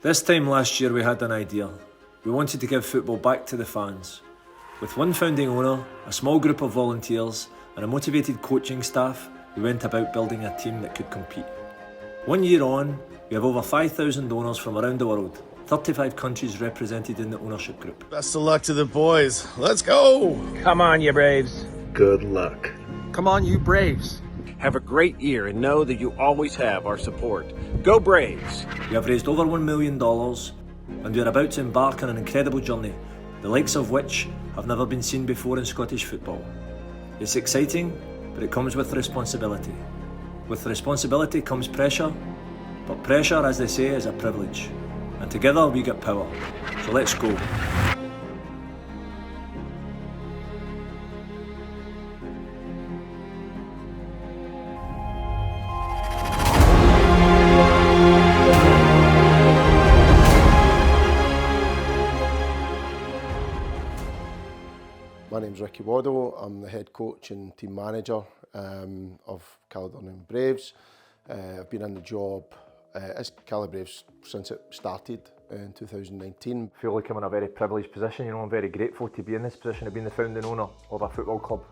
This time last year we had an idea. We wanted to give football back to the fans. With one founding owner, a small group of volunteers and a motivated coaching staff, we went about building a team that could compete. 1 year on, we have over 5,000 owners from around the world, 35 countries represented in the ownership group. Best of luck to the boys. Let's go! Come on, you Braves. Good luck. Come on, you Braves. Have a great year and know that you always have our support. Go Braves! We have raised over $1 million and we are about to embark on an incredible journey, the likes of which have never been seen before in Scottish football. It's exciting, but it comes with responsibility. With responsibility comes pressure, but pressure, as they say, is a privilege. And together we get power. So let's go. My name's Ricky Waddle. I'm the head coach and team manager of Caledonian Braves. I've been in the job as Cali Braves since it started in 2019. I feel like I'm in a very privileged position. I'm very grateful to be in this position of being the founding owner of a football club,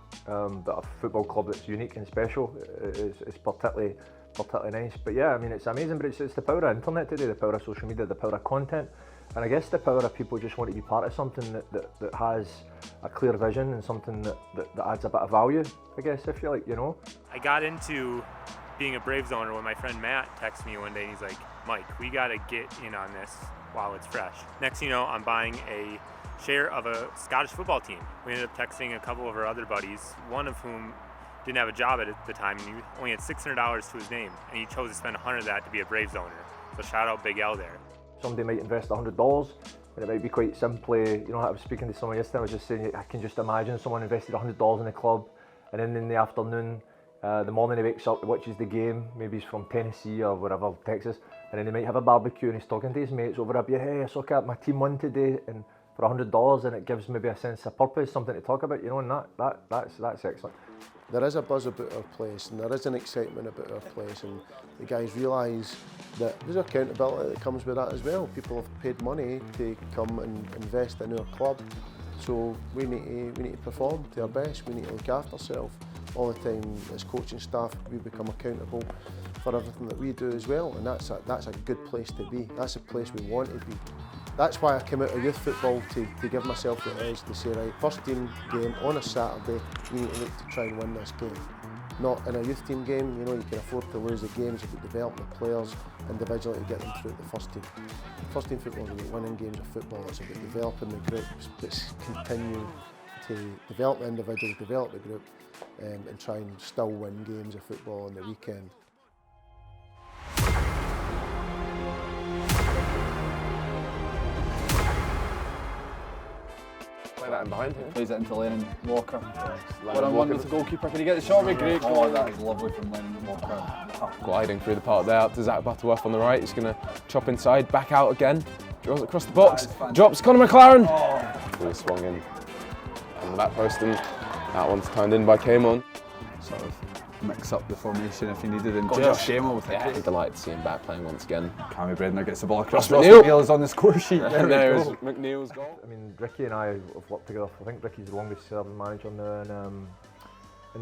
but a football club that's unique and special. It's particularly nice. But yeah, I mean, it's amazing, but it's the power of internet today, the power of social media, the power of content. And I guess the power of people just want to be part of something that has a clear vision and something that adds a bit of value, I guess, if you like, I got into being a Braves owner when my friend Matt texted me one day and he's like, Mike, we got to get in on this while it's fresh. Next thing you know, I'm buying a share of a Scottish football team. We ended up texting a couple of our other buddies, one of whom didn't have a job at the time and he only had $600 to his name and he chose to spend $100 of that to be a Braves owner. So shout out Big L there. Somebody might invest $100 and it might be quite simply, I was speaking to someone yesterday, I was just saying, I can just imagine someone invested $100 in a club and then in the afternoon, the morning he wakes up, watches the game, maybe he's from Tennessee or wherever, Texas, and then he might have a barbecue and he's talking to his mates over a beer, hey, I saw my team won today, and for $100, and it gives maybe a sense of purpose, something to talk about, and that's excellent. There is a buzz about our place and there is an excitement about our place, and the guys realise that there's accountability that comes with that as well. People have paid money to come and invest in our club, so we need to perform to our best. We need to look after ourselves all the time. As coaching staff, we become accountable for everything that we do as well, and that's a good place to be. That's a place we want to be. That's why I came out of youth football to give myself the edge to say, right, first team game on a Saturday, we need to look to try and win this game. Not in a youth team game, you can afford to lose the games if you develop the players individually to get them through the first team. First team football is about winning games of football, it's about developing the groups, it's continuing to develop the individual, develop the group, and try and still win games of football on the weekend. That in behind him. Plays it into Lennon Walker. One-on-one with the goalkeeper. Can he get the shot? Great goal. Oh, that is lovely from Lennon Walker. Gliding through the part there to Zach Butterworth on the right. He's going to chop inside, back out again. Draws across the box. Drops Conor McLaren. Fully swung in on the back post, and that one's turned in by Camon. Sort of mix up the formation if he needed, and just Shamo with it. Yeah, delighted to see him back playing once again. Cammy Bredner gets the ball across. Ross McNeil is on the score sheet. And there's McNeil's goal. I mean, Ricky and I have worked together. I think Ricky's the longest serving manager in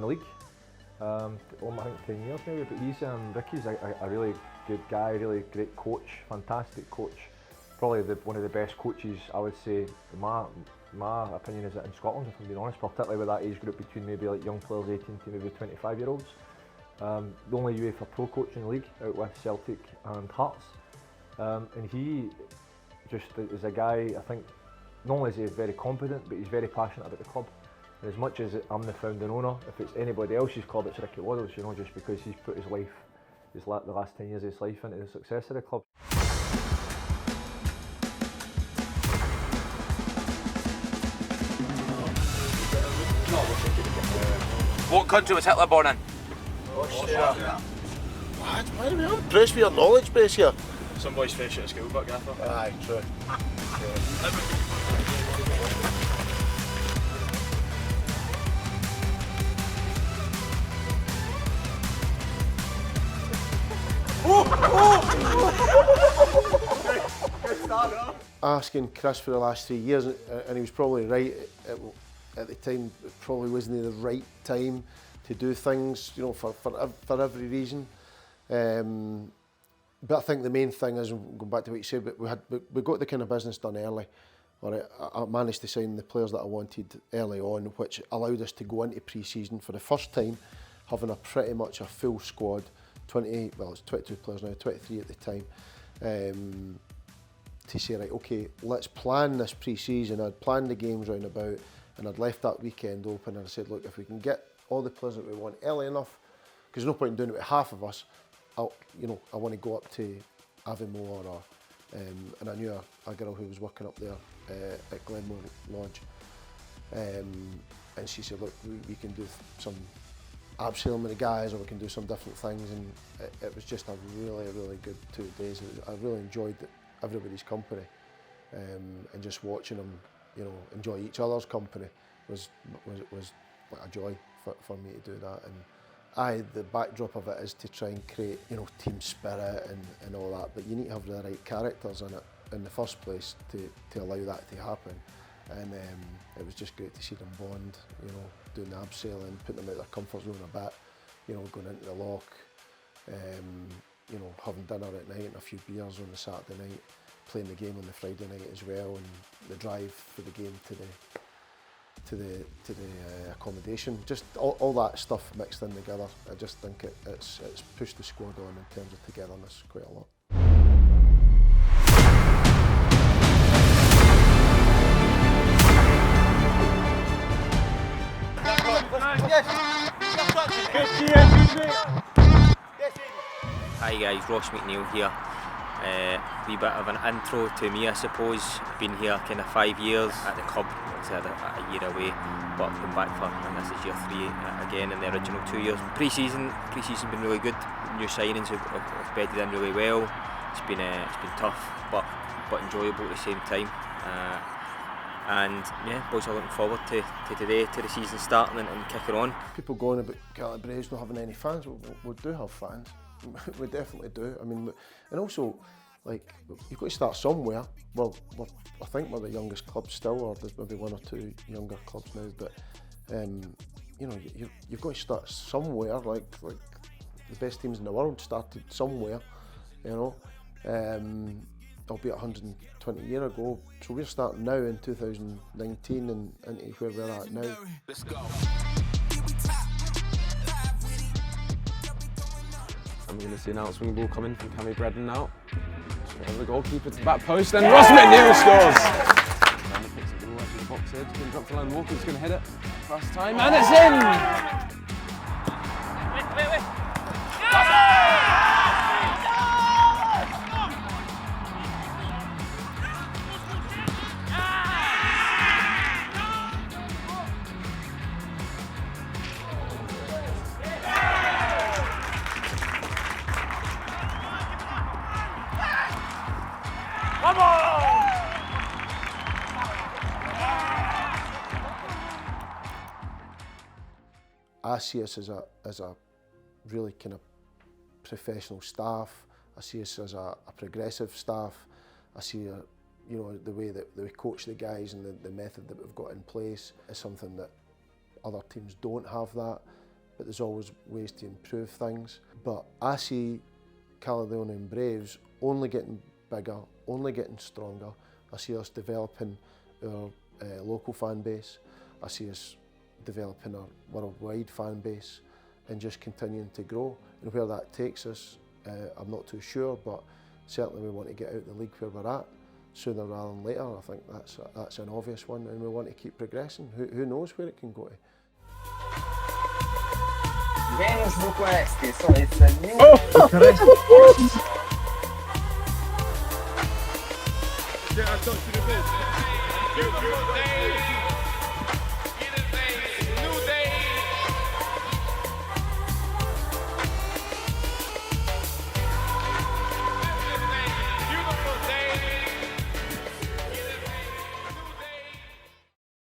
the league. I think 10 years maybe. But Ricky's a really good guy, really great coach, fantastic coach. Probably one of the best coaches, I would say. My opinion is that in Scotland, if I'm being honest, particularly with that age group between maybe like young players 18 to maybe 25-year-olds. The only UEFA Pro coach in the league, out with Celtic and Hearts. And he just is a guy, I think, not only is he very competent, but he's very passionate about the club. And as much as I'm the founding owner, if it's anybody else's club, it's Ricky Waddle's, just because he's put his life, the last 10 years of his life into the success of the club. What country was Hitler born in? Austria. What? Why are we impressed with your knowledge base here? Some boys fresh out of school, but Gaffer. Aye, true. asking Chris for the last 3 years, and he was probably right at the time. It probably wasn't the right time to do things, you know, for every reason. But I think the main thing is, going back to what you said, but we got the kind of business done early. I managed to sign the players that I wanted early on, which allowed us to go into pre-season for the first time, having pretty much a full squad. 28, well, it's 22 players now, 23 at the time. To say, right, okay, let's plan this pre-season. I'd planned the games round about, and I'd left that weekend open, and I said, look, if we can get all the players that we want early enough, because there's no point in doing it with half of us. I want to go up to Avonmore, and I knew a girl who was working up there at Glenmore Lodge, and she said, look, we can do some abseiling with the guys, or we can do some different things, and it was just a really, really good 2 days. I really enjoyed everybody's company, and just watching them, you know, enjoy each other's company was like a joy for me to do that. And the backdrop of it is to try and create, you know, team spirit and all that, but you need to have the right characters in it in the first place to allow that to happen. And it was just great to see them bond, you know, doing the abseiling, putting them out of their comfort zone a bit, you know, going into the lock, you know, having dinner at night and a few beers on the Saturday night, playing the game on the Friday night as well, and the drive for the game to the accommodation. Just all that stuff mixed in together. I just think it's pushed the squad on in terms of togetherness quite a lot. Hi guys, Ross McNeil here. Wee bit of an intro to me, I suppose. Been here kind of 5 years at the club. I had a year away, but come back and this is year 3 again in the original 2 years. Pre-season been really good. New signings have bedded in really well. It's been tough, but enjoyable at the same time. And yeah, boys are looking forward to today, to the season starting and kicking on. People going about Caledonian Braves not having any fans. We do have fans. We definitely do. I mean, and also, like, you've got to start somewhere. Well, I think we're the youngest club still, or there's maybe 1 or 2 younger clubs now. But you know, you've got to start somewhere. Like the best teams in the world started somewhere. You know. Albeit 120 years ago, so we're starting now in 2019 and into where we're at now. Let's go. I'm going to see an outswing ball coming from Cammy Bredden now. The goalkeeper to the back post, and Ross McNeil scores! Manny picks up the ball out of the box here, it's going to drop to line. Walker's going to hit it. First time, and it's in! Wait. I see us as a really kind of professional staff. I see us as a progressive staff. I see you know, the way that we coach the guys and the method that we've got in place is something that other teams don't have that, but there's always ways to improve things. But I see Caledonian Braves only getting bigger, only getting stronger. I see us developing our local fan base. I see us developing our worldwide fan base and just continuing to grow. And where that takes us, I'm not too sure, but certainly we want to get out the league where we're at sooner rather than later. I think that's an obvious one, and we want to keep progressing. Who knows where it can go to? Oh!